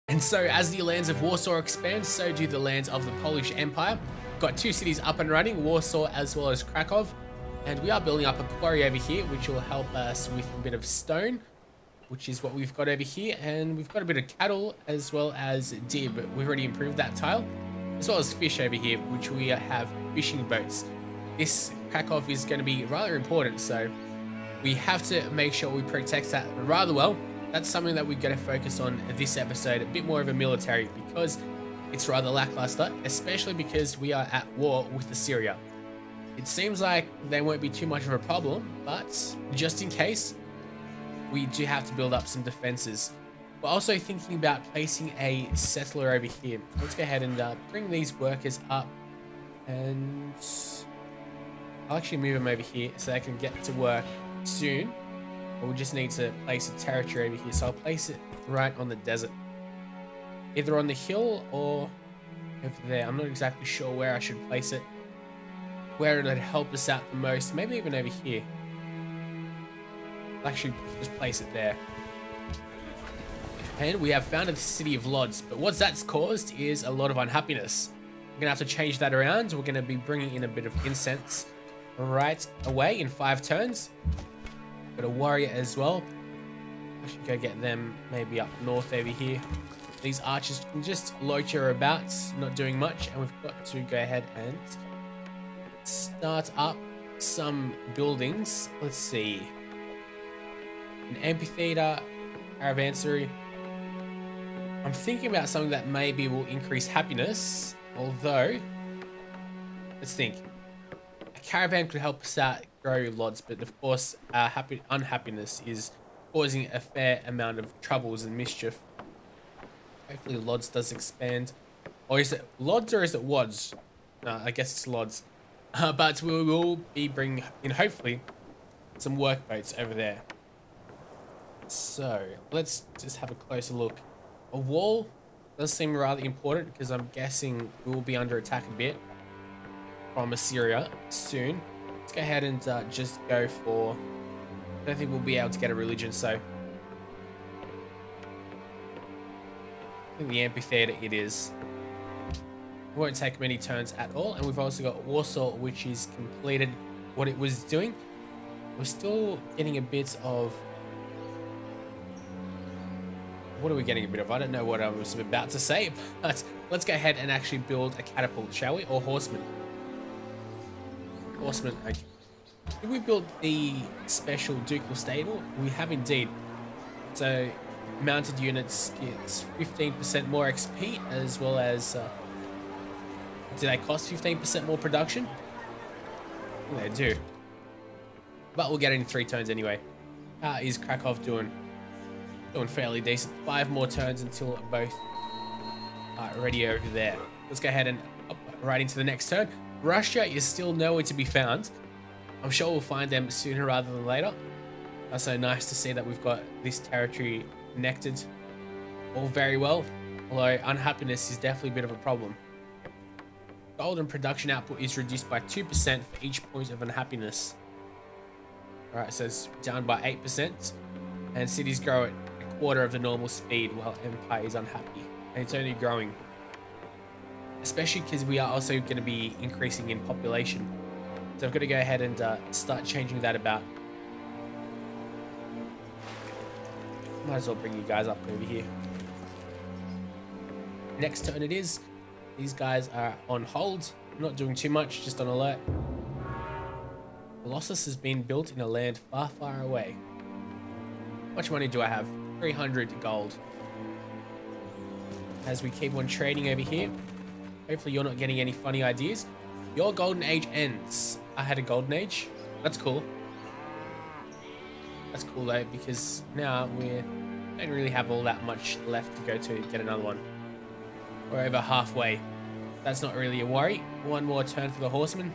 And so as the lands of Warsaw expand, so do the lands of the Polish Empire. We've got two cities up and running, Warsaw as well as Krakow. And we are building up a quarry over here, which will help us with a bit of stone, which is what we've got over here. And we've got a bit of cattle as well as deer, but we've already improved that tile. As well as fish over here, which we have fishing boats. This Krakow is going to be rather important, so we have to make sure we protect that rather well. That's something that we're going to focus on this episode, a bit more of a military, because it's rather lackluster, especially because we are at war with Assyria. It seems like they won't be too much of a problem, but just in case, we do have to build up some defenses. We're also thinking about placing a settler over here. Let's go ahead and bring these workers up, and I'll actually move them over here so they can get to work soon. But we just need to place a territory over here, so I'll place it right on the desert, either on the hill or over there. I'm not exactly sure where I should place it, where it would help us out the most. Maybe even over here. I'll actually just place it there. And we have founded the city of Lodz, but what that's caused is a lot of unhappiness. We're gonna have to change that around. We're gonna be bringing in a bit of incense right away in 5 turns. Got a warrior as well. I should go get them maybe up north over here. These archers can just loiter about, not doing much, and we've got to go ahead and start up some buildings. Let's see. An amphitheater, caravansary. I'm thinking about something that maybe will increase happiness, although, let's think. A caravan could help us out grow Lodz, but of course, unhappiness is causing a fair amount of troubles and mischief. Hopefully Lodz does expand. Or is it Lodz or is it Wods? No, I guess it's Lodz. But we will be bringing in, hopefully, some work boats over there. So, let's just have a closer look. A wall does seem rather important because I'm guessing we will be under attack a bit from Assyria soon. Let's go ahead and just go for... I don't think we'll be able to get a religion, so... I think the amphitheater it is. It won't take many turns at all. And we've also got Warsaw, which is completed what it was doing. We're still getting a bit of... What are we getting a bit of? I don't know what I was about to say, but let's go ahead and actually build a catapult, shall we? Or horseman. Horseman, okay. Did we build the special ducal stable? We have indeed. So, mounted units get 15% more XP, as well as... do they cost 15% more production? I think they do. But we'll get it in 3 turns anyway. How is Krakow doing? Doing fairly decent. 5 more turns until both are ready over there. Let's go ahead and up right into the next turn. Russia is still nowhere to be found. I'm sure we'll find them sooner rather than later. Also nice to see that we've got this territory connected all very well. Although unhappiness is definitely a bit of a problem. Gold and production output is reduced by 2% for each point of unhappiness. Alright, so it's down by 8%. And cities grow at a quarter of the normal speed while Empire is unhappy. And it's only growing. Especially because we are also going to be increasing in population. So I've got to go ahead and start changing that about. Might as well bring you guys up over here. Next turn it is. These guys are on hold. Not doing too much, just on alert. Colossus has been built in a land far, far away. How much money do I have? 300 gold. As we keep on trading over here. Hopefully you're not getting any funny ideas. Your golden age ends. I had a golden age. That's cool. That's cool though, because now we don't really have all that much left to go to get another one. We're over halfway. That's not really a worry. 1 more turn for the horseman.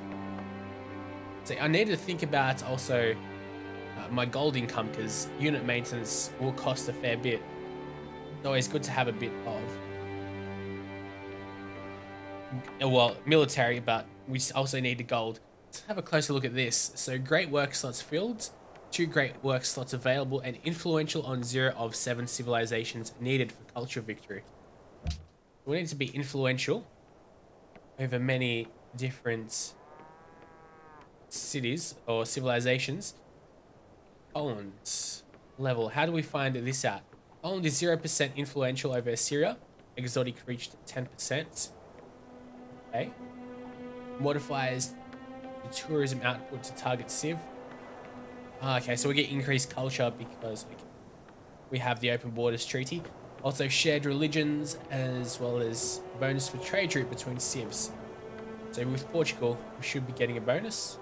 So I need to think about also my gold income, because unit maintenance will cost a fair bit. It's always good to have a bit of, well, military, but we also need the gold. Let's have a closer look at this. So great work slots filled, 2 great work slots available, and influential on 0 of 7 civilizations needed for culture victory. We need to be influential over many different cities or civilizations. Poland level. How do we find this out? Poland is 0% influential over Assyria. Exotic reached 10%. Okay. Modifies the tourism output to target civ. Okay, so we get increased culture because we have the open borders treaty. Also shared religions as well as bonus for trade route between civs. So with Portugal, we should be getting a bonus.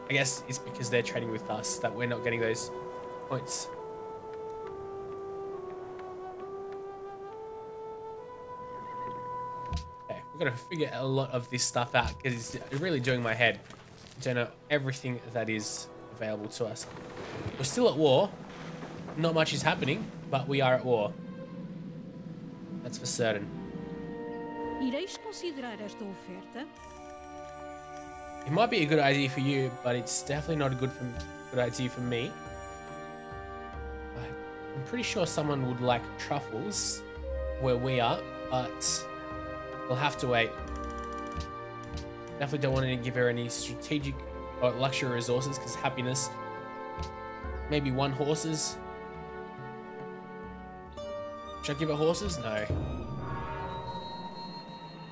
I guess it's because they're trading with us that we're not getting those points. Okay, we've got to figure a lot of this stuff out because it's really doing my head. I don't know everything that is available to us. We're still at war. Not much is happening, but we are at war. That's for certain. Ireis considerar esta oferta? It might be a good idea for you, but it's definitely not a good idea for me. I'm pretty sure someone would like truffles where we are, but we'll have to wait. Definitely don't want to give her any strategic or luxury resources because happiness. Maybe 1 horses. Should I give her horses? No.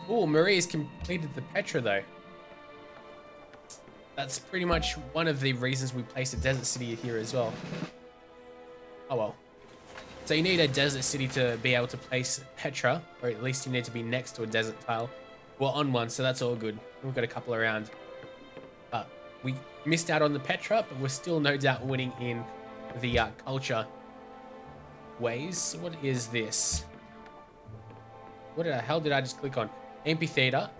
Oh, Marie's completed the Petra though. That's pretty much one of the reasons we placed a desert city here as well. Oh well. So you need a desert city to be able to place Petra, or at least you need to be next to a desert tile. We're on one, so that's all good. We've got a couple around. But we missed out on the Petra, but we're still no doubt winning in the culture ways. What is this? What the hell did I just click on? Amphitheater.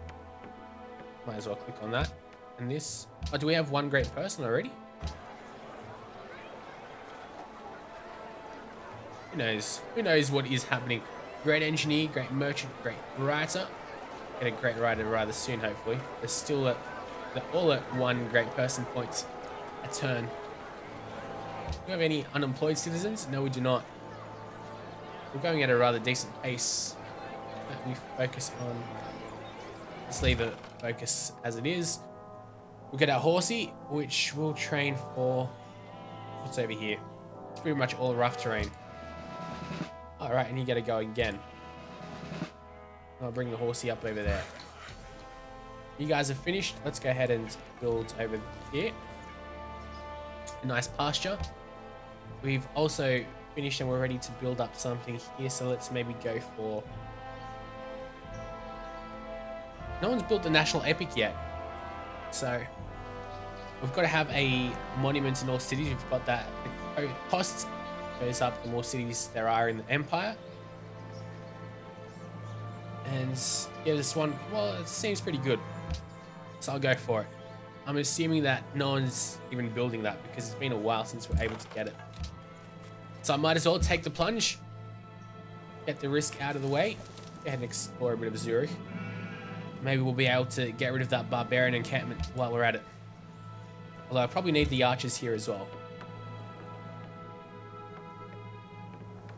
Might as well click on that. And this. Oh, do we have 1 great person already? Who knows? Who knows what is happening? Great engineer, great merchant, great writer. Get a great writer rather soon, hopefully. They're still at, they're all at 1 great person points a turn. Do we have any unemployed citizens? No, we do not. We're going at a rather decent pace. Let me focus on. Let's leave the focus as it is. We'll get our horsey, which we'll train for. What's over here? It's pretty much all rough terrain. Alright, and you gotta go again. I'll bring the horsey up over there. You guys are finished. Let's go ahead and build over here. A nice pasture. We've also finished and we're ready to build up something here. So let's maybe go for... No one's built the national epic yet. So we've got to have a monument in all cities. We've got that. The cost goes up the more cities there are in the empire. And yeah, this one, well, it seems pretty good. So I'll go for it. I'm assuming that no one's even building that because it's been a while since we're able to get it. So I might as well take the plunge. Get the risk out of the way. Go ahead and explore a bit of Zurich. Maybe we'll be able to get rid of that barbarian encampment while we're at it. Although I probably need the archers here as well.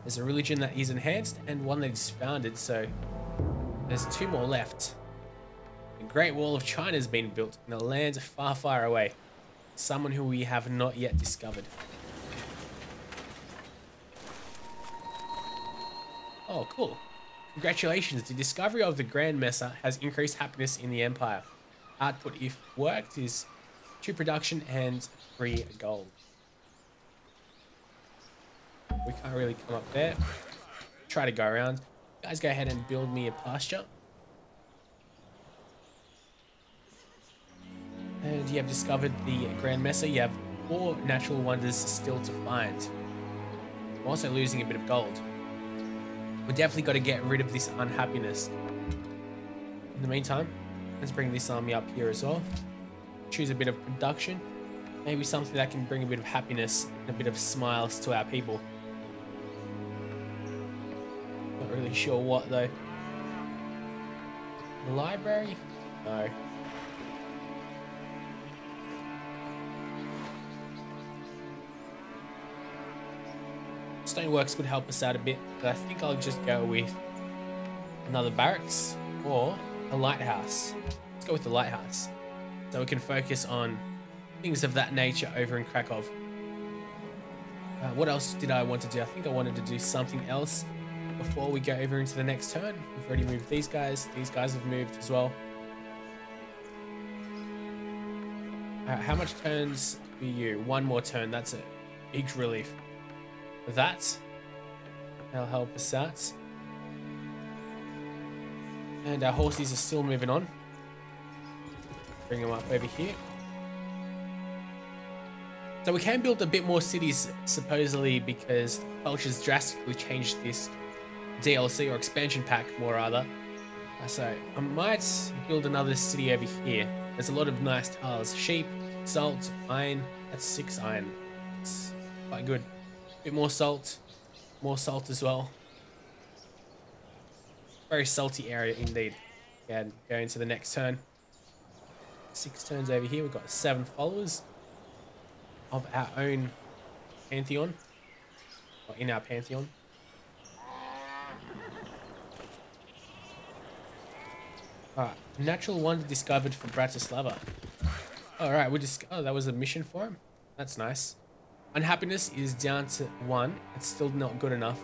There's a religion that is enhanced and one that is founded, so there's 2 more left. The Great Wall of China has been built in a land far, far away. Someone who we have not yet discovered. Oh, cool. Congratulations, the discovery of the Grand Mesa has increased happiness in the Empire. Output, if worked, is 2 production and 3 gold. We can't really come up there. Try to go around. You guys go ahead and build me a pasture. And you have discovered the Grand Mesa. You have 4 natural wonders still to find. I'm also losing a bit of gold. We definitely got to get rid of this unhappiness. In the meantime, let's bring this army up here as well. Choose a bit of production. Maybe something that can bring a bit of happiness and a bit of smiles to our people. Not really sure what though. The library? No. Stoneworks could help us out a bit, but I think I'll just go with another barracks or a lighthouse. Let's go with the lighthouse. So we can focus on things of that nature over in Krakow. What else did I want to do? I think I wanted to do something else before we go over into the next turn. We've already moved these guys. These guys have moved as well. How much turns for you? One more turn. That's a big relief. That'll help us out. And our horses are still moving on. Bring them up over here. So we can build a bit more cities, supposedly, because the culture's drastically changed this DLC or expansion pack, more rather. So I might build another city over here. There's a lot of nice tiles. Sheep, salt, iron. That's 6 iron. It's quite good. A bit more salt as well. Very salty area indeed. And go into the next turn. 6 turns over here. We've got 7 followers of our own pantheon, or in our pantheon. Alright, natural wonder discovered for Bratislava. Alright, oh, that was a mission for him. That's nice. Unhappiness is down to 1. It's still not good enough.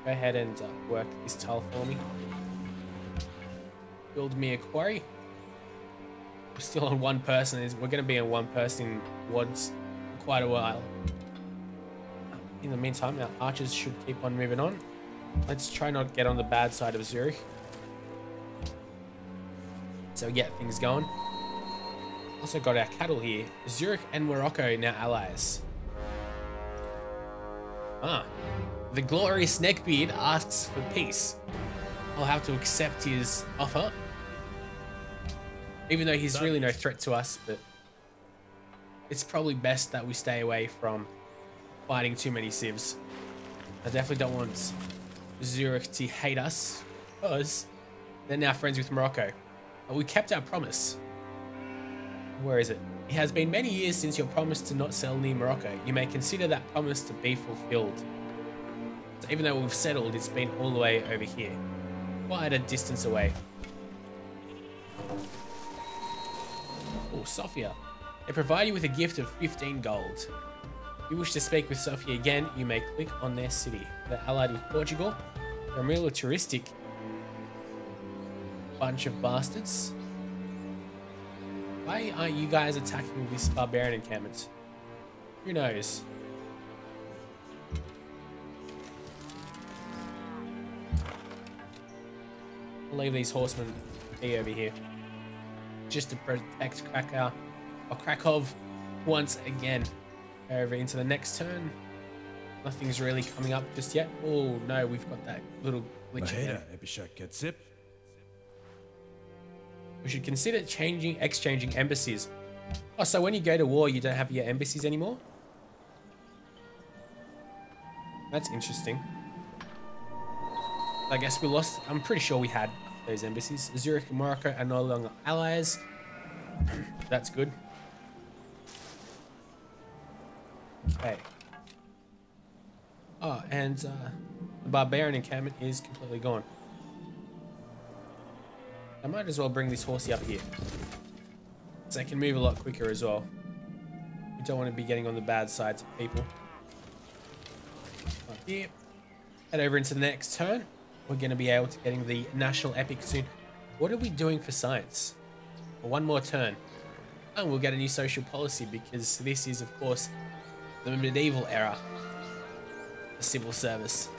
Go ahead and work this tile for me. Build me a quarry. We're still on 1 person. We're going to be on 1 person in Lodz for quite a while. In the meantime, our archers should keep on moving on. Let's try not get on the bad side of Zurich. So get things going. Also got our cattle here. Zurich and Morocco now allies. The glorious Neckbeard asks for peace. I'll have to accept his offer. Even though he's really no threat to us, but it's probably best that we stay away from fighting too many civs. I definitely don't want Zurich to hate us, because they're now friends with Morocco. But we kept our promise. Where is it? It has been many years since your promise to not sell near Morocco. You may consider that promise to be fulfilled. So even though we've settled, it's been all the way over here. Quite a distance away. Oh, Sofia. They provide you with a gift of 15 gold. If you wish to speak with Sofia again, you may click on their city. They're allied with Portugal. They're a militaristic bunch of bastards. Why aren't you guys attacking this barbarian encampment? Who knows? I'll leave these horsemen be over here. Just to protect Krakow once again. Over into the next turn. Nothing's really coming up just yet. Oh no, we've got that little glitch here. We should consider exchanging embassies. Oh, so when you go to war, you don't have your embassies anymore? That's interesting. I guess we lost. I'm pretty sure we had those embassies. Zurich and Morocco are no longer allies. That's good. Okay. Oh, and the barbarian encampment is completely gone. I might as well bring this horsey up here, so I can move a lot quicker as well. We don't want to be getting on the bad sides of people. Up here. Head over into the next turn. We're going to be able to getting the national epic soon. What are we doing for science? Well, 1 more turn. And we'll get a new social policy, because this is, of course, the medieval era. The civil service.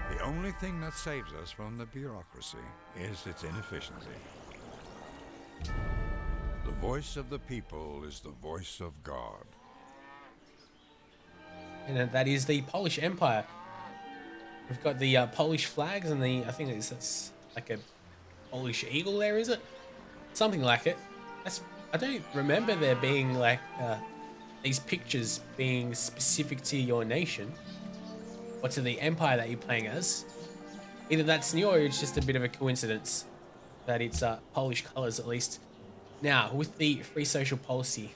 The only thing that saves us from the bureaucracy is its inefficiency. The voice of the people is the voice of God. And that is the Polish Empire. We've got the Polish flags and the, I think that's like a Polish eagle there, is it? Something like it. I don't remember there being like these pictures being specific to your nation. Or to the empire that you're playing as. Either that's new or it's just a bit of a coincidence that it's Polish colors at least. Now, with the free social policy,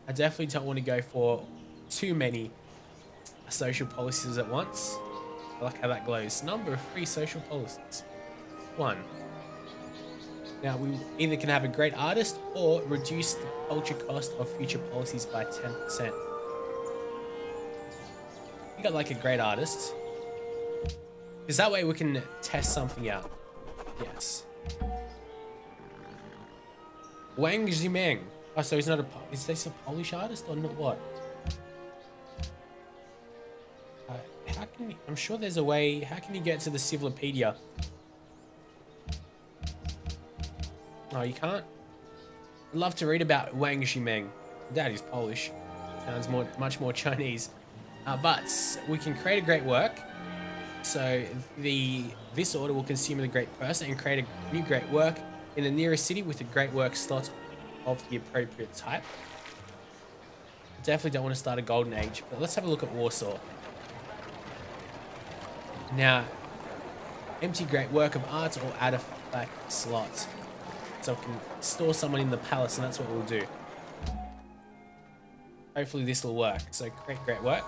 I definitely don't want to go for too many social policies at once. I like how that glows. Number of free social policies. 1. Now, we either can have a great artist or reduce the culture cost of future policies by 10%. We got like a great artist. Because that way we can test something out. Yes. Wang Zimeng. Oh, so he's not a... Is this a Polish artist or not? What? How can you... I'm sure there's a way... How can you get to the Civilopedia? Oh, you can't? I'd love to read about Wang Zimeng. That is Polish. Sounds much more Chinese. But we can create a great work. So this order will consume the great person and create a new great work in the nearest city with a great work slot of the appropriate type. Definitely don't want to start a golden age, but let's have a look at Warsaw. Now, empty great work of art or add a artifact slot. So we can store someone in the palace, and that's what we'll do. Hopefully this will work. So create great work.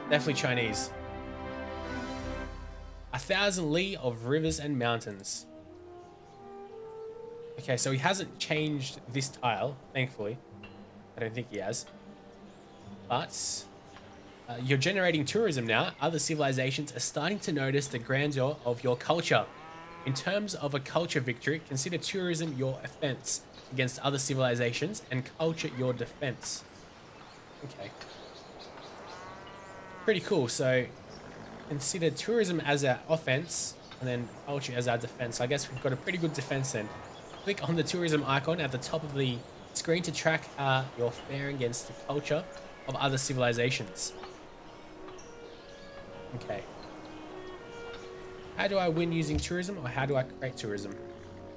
Definitely Chinese. 1,000 li of rivers and mountains. Okay, so he hasn't changed this tile, thankfully. I don't think he has. But you're generating tourism now. Other civilizations are starting to notice the grandeur of your culture. In terms of a culture victory, consider tourism your offense against other civilizations and culture your defense. Okay. Pretty cool. So consider tourism as our offense and then culture as our defense. I guess we've got a pretty good defense then. Click on the tourism icon at the top of the screen to track how you're faring against the culture of other civilizations. Okay. How do I win using tourism, or how do I create tourism?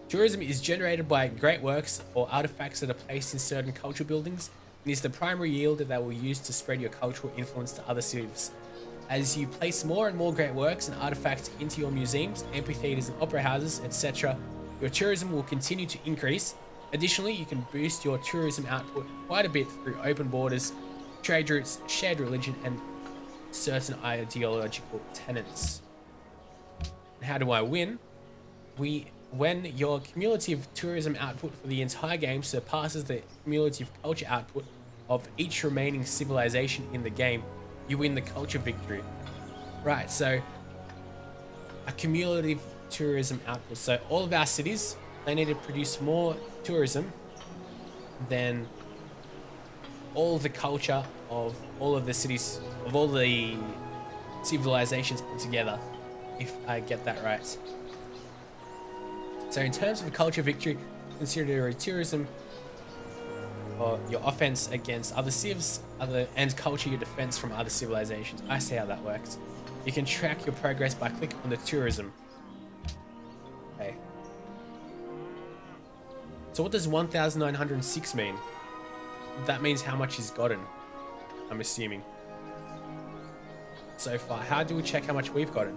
Tourism is generated by great works or artifacts that are placed in certain cultural buildings, and is the primary yield that will use to spread your cultural influence to other cities. As you place more and more great works and artifacts into your museums, amphitheaters and opera houses, etc., your tourism will continue to increase. Additionally, you can boost your tourism output quite a bit through open borders, trade routes, shared religion, and certain ideological tenets. And how do I win? When your cumulative tourism output for the entire game surpasses the cumulative culture output of each remaining civilization in the game, you win the culture victory. Right, so a cumulative tourism output. So all of our cities, they need to produce more tourism than all the culture of all of the cities, of all the civilizations put together, if I get that right. So in terms of a culture victory, consider a tourism or your offense against other civs, and culture your defense from other civilizations. I see how that works. You can track your progress by clicking on the tourism. Okay. So what does 1,906 mean? That means how much he's gotten, I'm assuming. So far, how do we check how much we've gotten?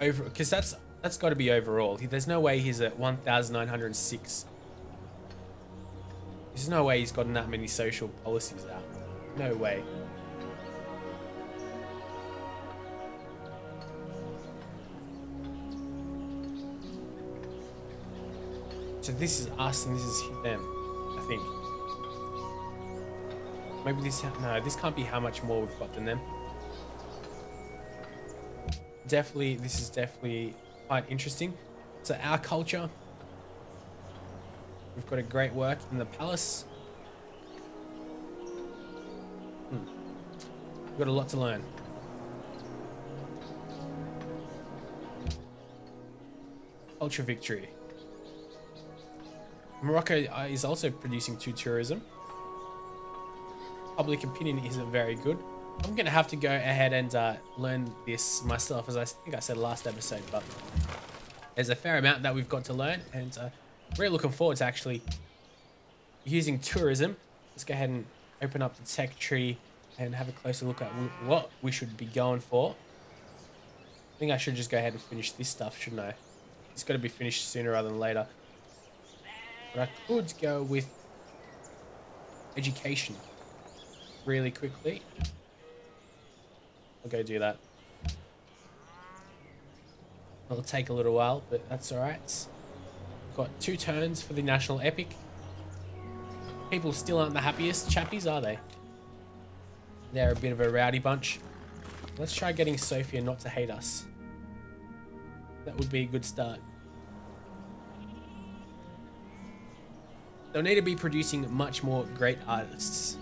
Over, because that's got to be overall. There's no way he's at 1,906. There's no way he's gotten that many social policies out. No way. So this is us and this is them, I think. Maybe this, no, this can't be how much more we've got than them. Definitely, this is definitely quite interesting. So our culture, we've got a great work in the palace. We've got a lot to learn. Culture victory. Morocco is also producing 2 tourism. Public opinion isn't very good. I'm going to have to go ahead and learn this myself, as I think I said last episode, but there's a fair amount that we've got to learn, and really looking forward to actually using tourism. Let's go ahead and open up the tech tree and have a closer look at what we should be going for. I think I should just go ahead and finish this stuff, shouldn't I? It's got to be finished sooner rather than later. But I could go with education really quickly. I'll go do that. It'll take a little while, but that's alright. Got 2 turns for the national epic. People still aren't the happiest chappies, are they? They're a bit of a rowdy bunch. Let's try getting Sophia not to hate us. That would be a good start. They'll need to be producing much more great artists.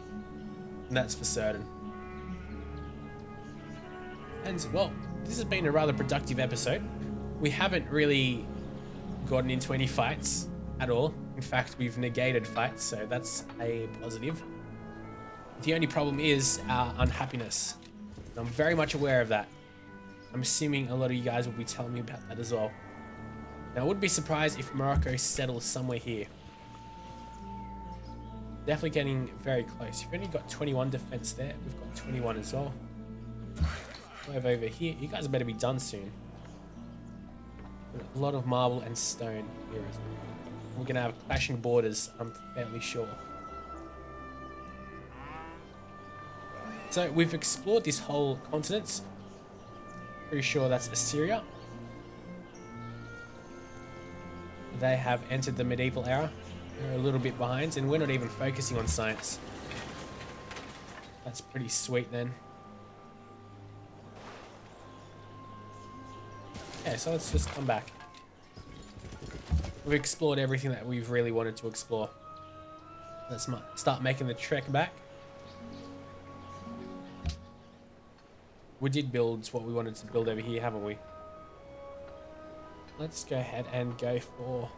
And that's for certain. And, well, this has been a rather productive episode. We haven't really gotten into any fights at all. In fact, we've negated fights, so that's a positive. The only problem is our unhappiness. And I'm very much aware of that. I'm assuming a lot of you guys will be telling me about that as well. Now, I wouldn't be surprised if Morocco settles somewhere here. Definitely getting very close. You've only got 21 defense there. We've got 21 as well. Over here. You guys better be done soon. A lot of marble and stone here as well. We're going to have clashing borders, I'm fairly sure. So we've explored this whole continent. Pretty sure that's Assyria. They have entered the medieval era. They're a little bit behind, and we're not even focusing on science. That's pretty sweet then. Okay, so let's just come back. We've explored everything that we've really wanted to explore. Let's start making the trek back. We did build what we wanted to build over here, haven't we? Let's go ahead and go for...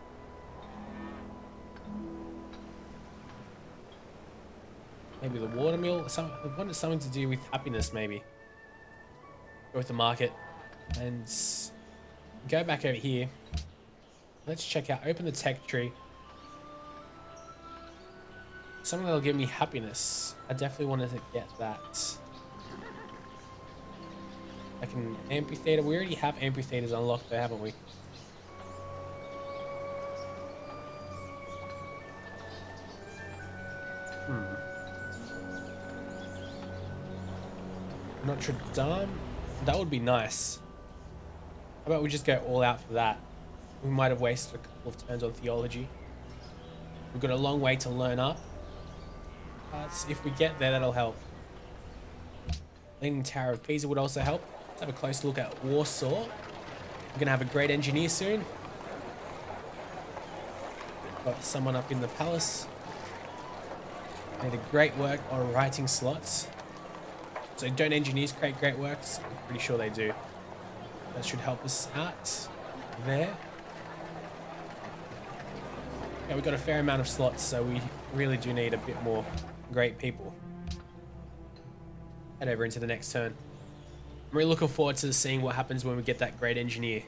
maybe the watermill. I wanted something to do with happiness, maybe. Go with the market. And go back over here. Let's check out, open the tech tree. Something that'll give me happiness. I definitely wanted to get that. Like an amphitheater. We already have amphitheaters unlocked there, haven't we? Notre Dame? That would be nice. How about we just go all out for that? We might have wasted a couple of turns on theology. We've got a long way to learn up. But if we get there, that'll help. Leaning Tower of Pisa would also help. Let's have a close look at Warsaw. We're going to have a great engineer soon. Got someone up in the palace. Made a great work on writing slots. So don't engineers create great works? I'm pretty sure they do. That should help us out there. Yeah, we've got a fair amount of slots, so we really do need a bit more great people. Head over into the next turn. I'm really looking forward to seeing what happens when we get that great engineer.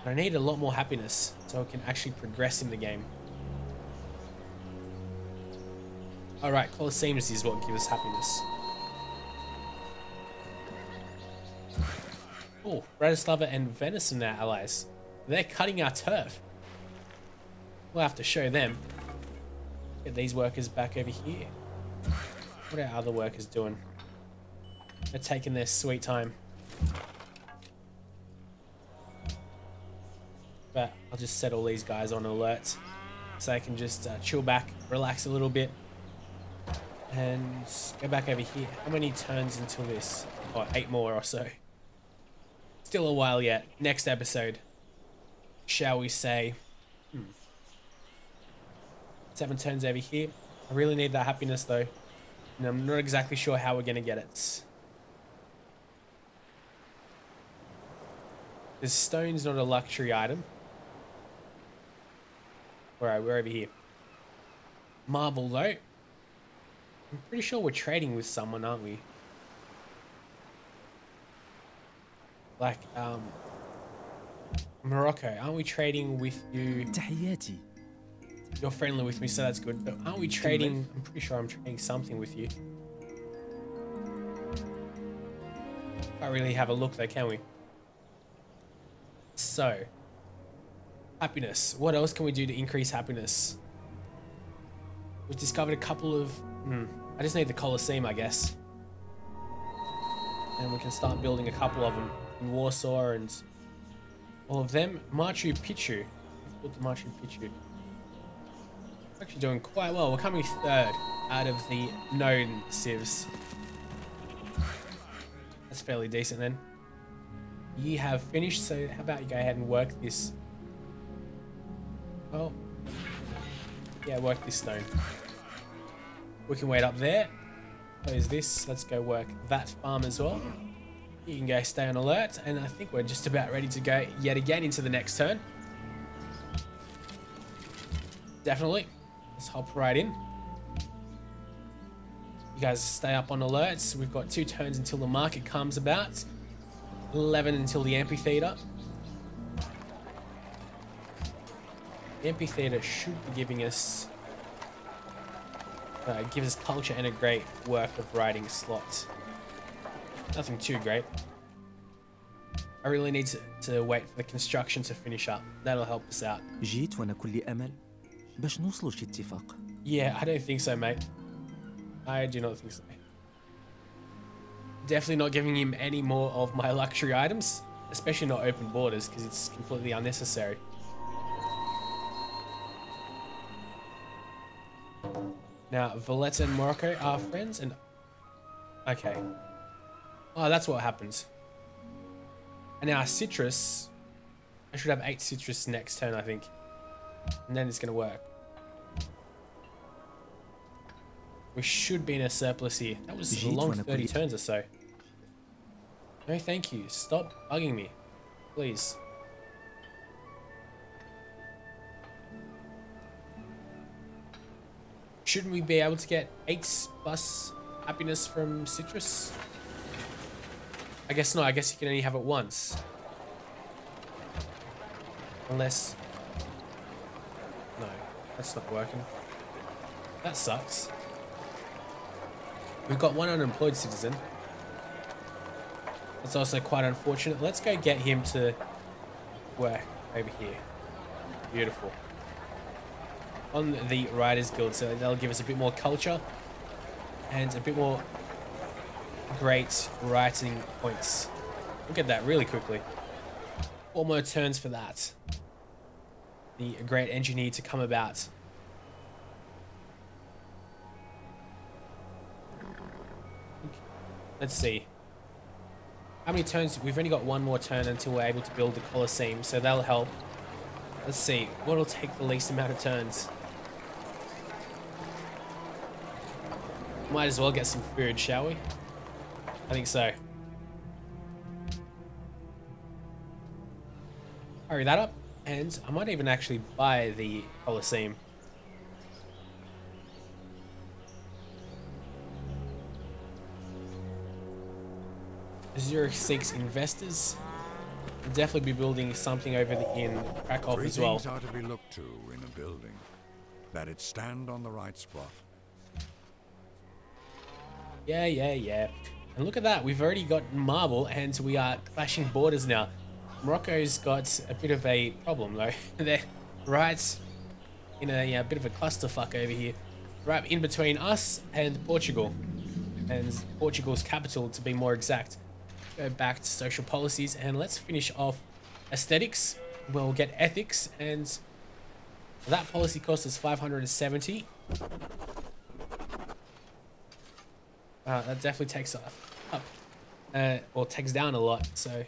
But I need a lot more happiness so I can actually progress in the game. Alright, Colosseums is what gives us happiness. Oh, Bratislava and Venice and their allies. They're cutting our turf. We'll have to show them. Get these workers back over here. What are our other workers doing? They're taking their sweet time. But I'll just set all these guys on alert so I can just chill back, relax a little bit, and go back over here. How many turns until this? Oh, 8 more or so. Still a while yet. Next episode, shall we say? 7 turns over here. I really need that happiness though, and I'm not exactly sure how we're gonna get it. Because stone's not a luxury item. Alright, we're over here. Marble though. I'm pretty sure we're trading with someone, aren't we? Like, Morocco, aren't we trading with you? You're friendly with me, so that's good. But aren't we trading? I'm pretty sure I'm trading something with you. Can't really have a look though, can we? So, happiness. What else can we do to increase happiness? We've discovered a couple of... I just need the Colosseum, I guess. And we can start building a couple of them in Warsaw and all of them. Machu Picchu. We've built the Machu Picchu. We're actually doing quite well. We're coming third out of the known civs. That's fairly decent then. You have finished, so how about you go ahead and work this? Oh, yeah, work this stone. We can wait up there. Close this. Let's go work that farm as well. You can go stay on alert, and I think we're just about ready to go yet again into the next turn. Definitely. Let's hop right in. You guys stay up on alerts. We've got 2 turns until the market comes about. 11 until the amphitheater. The amphitheater should be giving us gives us culture and a great work of writing slot. Nothing too great. I really need to wait for the construction to finish up. That'll help us out. جيت وأنا كل أمل باش نوصلوا شي اتفاق. Yeah, I don't think so, mate. I do not think so. Definitely not giving him any more of my luxury items, especially not open borders, because it's completely unnecessary. Now, Valletta and Morocco are friends, and... Okay. Oh, that's what happens. And now citrus... I should have 8 citrus next turn, I think. And then it's going to work. We should be in a surplus here. That was a long 30 turns or so. No, thank you. Stop bugging me. Please. Shouldn't we be able to get 8 plus happiness from citrus? I guess not. I guess you can only have it once. Unless... No, that's not working. That sucks. We've got 1 unemployed citizen. That's also quite unfortunate. Let's go get him to work over here. Beautiful. On the Writers Guild, so that'll give us a bit more culture and a bit more great writing points. We'll get that really quickly. 4 more turns for that. The great engineer to come about. Let's see. How many turns? We've only got 1 more turn until we're able to build the Colosseum, so that'll help. Let's see. What'll take the least amount of turns? Might as well get some food, shall we? I think so. Hurry that up, and I might even actually buy the Colosseum. 06 investors. We'll definitely be building something over in Krakow as well. 3 things are to be looked to in a building: that it stand on the right spot. Yeah. And look at that. We've already got marble, and we are clashing borders now. Morocco's got a bit of a problem, though. They're right in a bit of a clusterfuck over here. Right in between us and Portugal. And Portugal's capital, to be more exact. Go back to social policies, and let's finish off aesthetics. We'll get ethics, and that policy cost us 570. That definitely takes up, or takes down a lot. So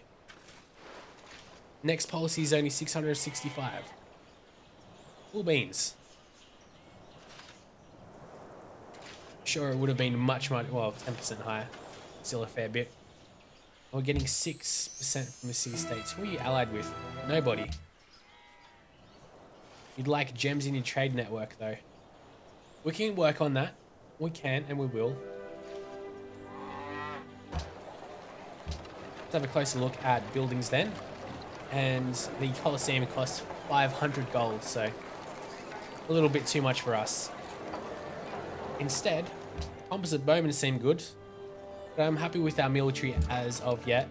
next policy is only 665. Cool beans. Sure, it would have been much, well, 10% higher. Still a fair bit. We're getting 6% from the city states. Who are you allied with? Nobody. You'd like gems in your trade network, though. We can work on that. We can, and we will. Let's have a closer look at buildings then. And the Colosseum costs 500 gold, so a little bit too much for us. Instead, composite bowmen seem good, but I'm happy with our military as of yet.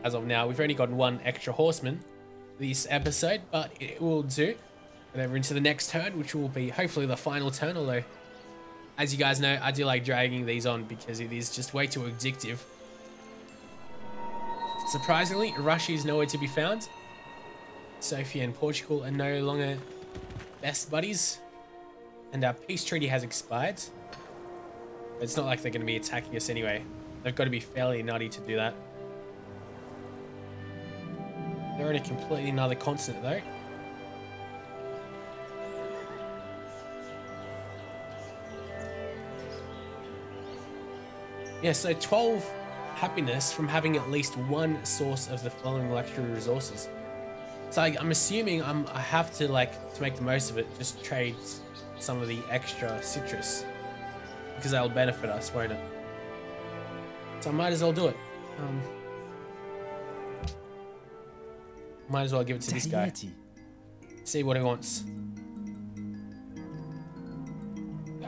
As of now, we've only got 1 extra horseman this episode, but it will do. And over into the next turn, which will be hopefully the final turn, although, as you guys know, I do like dragging these on because it is just way too addictive. Surprisingly, Russia is nowhere to be found. Sofia and Portugal are no longer best buddies. And our peace treaty has expired. It's not like they're going to be attacking us anyway. They've got to be fairly nutty to do that. They're in a completely another continent though. Yeah, so 12 happiness from having at least one source of the following luxury resources. So I'm assuming I have to, like, to make the most of it, just trade some of the extra citrus. Because that'll benefit us, won't it? So I might as well do it. Might as well give it to this guy. See what he wants.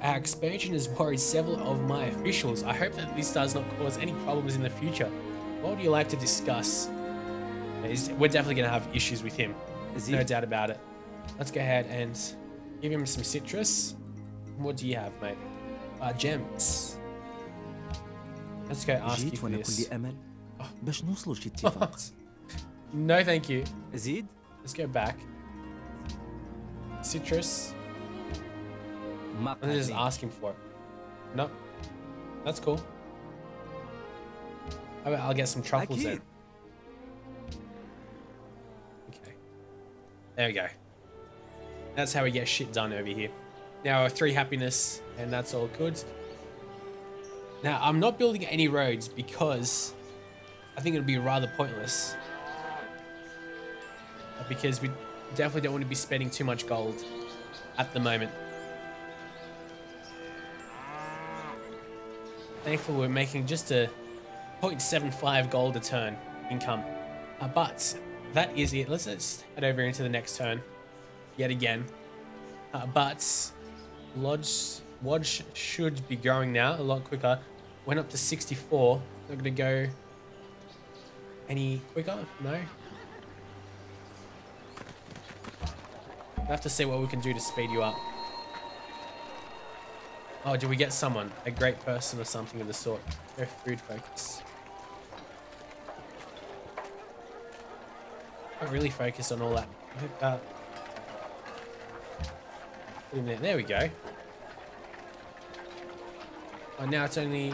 Our expansion has worried several of my officials. I hope that this does not cause any problems in the future. What would you like to discuss? We're definitely going to have issues with him. No doubt about it. Let's go ahead and give him some citrus. What do you have, mate? Gems. Let's go ask you for this. Oh. No, thank you. Let's go back. Citrus. I'm just asking for it. Nope. That's cool. I'll get some truffles then. Okay. There we go. That's how we get shit done over here. Now, 3 happiness, and that's all good. Now, I'm not building any roads because I think it'll be rather pointless. Because we definitely don't want to be spending too much gold at the moment. Thankfully, we're making just a 0.75 gold a turn income. But that is it. Let's just head over into the next turn yet again. But Lodz should be growing now a lot quicker. Went up to 64. Not going to go any quicker? No. We'll have to see what we can do to speed you up. Oh, do we get someone? A great person or something of the sort? Go food focus. Not really focus on all that. Put him there. There we go. Oh, now it's only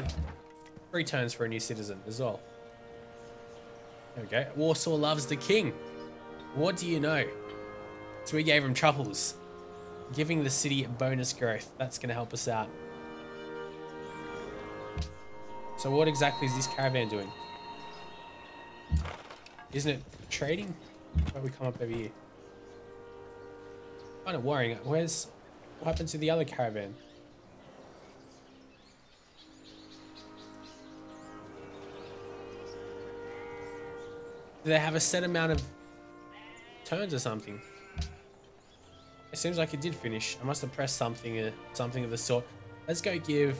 3 turns for a new citizen as well. There we go. Warsaw loves the king. What do you know? So we gave him truffles. Giving the city bonus growth. That's going to help us out. So what exactly is this caravan doing? Isn't it trading? Why don't we come up over here? Kind of worrying. What happened to the other caravan? Do they have a set amount of turns or something? It seems like it did finish. I must have pressed something of the sort. Let's go give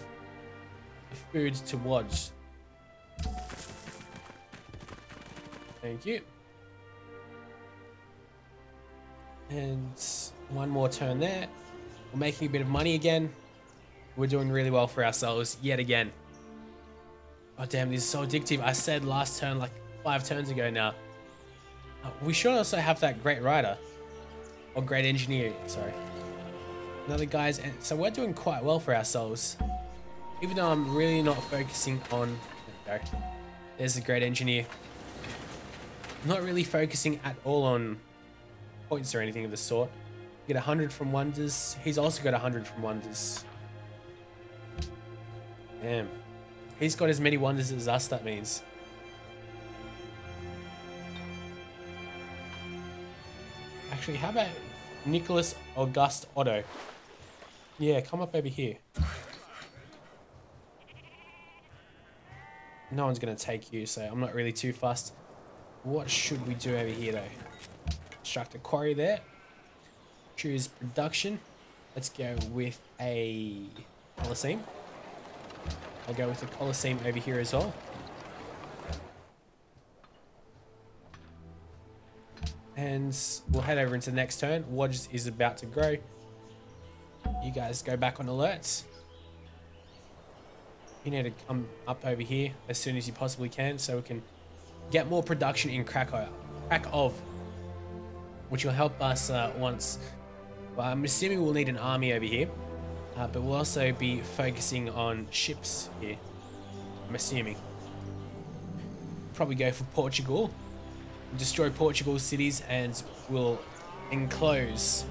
the food to Lodz. Thank you. And one more turn there. We're making a bit of money again. We're doing really well for ourselves yet again. Oh damn, this is so addictive. I said last turn, like 5 turns ago now. We should also have that great rider. Or great engineer, sorry. Another guy's, so we're doing quite well for ourselves. Even though I'm really not focusing on, there we go. There's the great engineer. I'm not really focusing at all on points or anything of the sort. Get 100 from wonders. He's also got 100 from wonders. Damn. He's got as many wonders as us, that means. Actually, how about Nicholas August Otto? Yeah, come up over here. No one's going to take you, so I'm not really too fussed. What should we do over here, though? Construct a quarry there. Choose production. Let's go with a Colosseum. I'll go with the Colosseum over here as well. And we'll head over into the next turn. Lodz is about to grow. You guys go back on alerts. You need to come up over here as soon as you possibly can so we can get more production in Krakow, which will help us once. Well, I'm assuming we'll need an army over here, but we'll also be focusing on ships here. I'm assuming. Probably go for Portugal. Destroy Portugal's cities and we'll enclose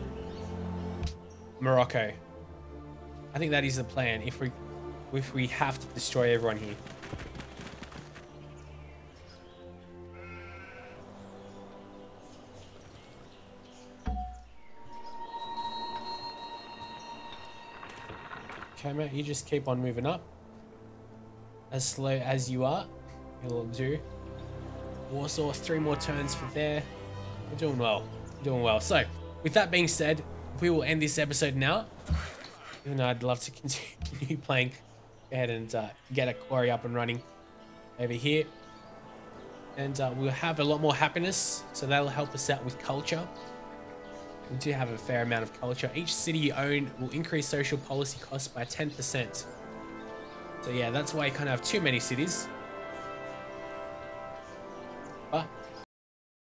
Morocco. I think that is the plan if we have to destroy everyone here. Okay, mate, you just keep on moving up. As slow as you are, it'll do. Warsaw, 3 more turns for there. We're doing well. We're doing well. So, with that being said, we will end this episode now. Even though I'd love to continue playing. Go ahead and get a quarry up and running over here. And we'll have a lot more happiness. So that'll help us out with culture. We do have a fair amount of culture. Each city you own will increase social policy costs by 10%. So yeah, that's why you can't have too many cities.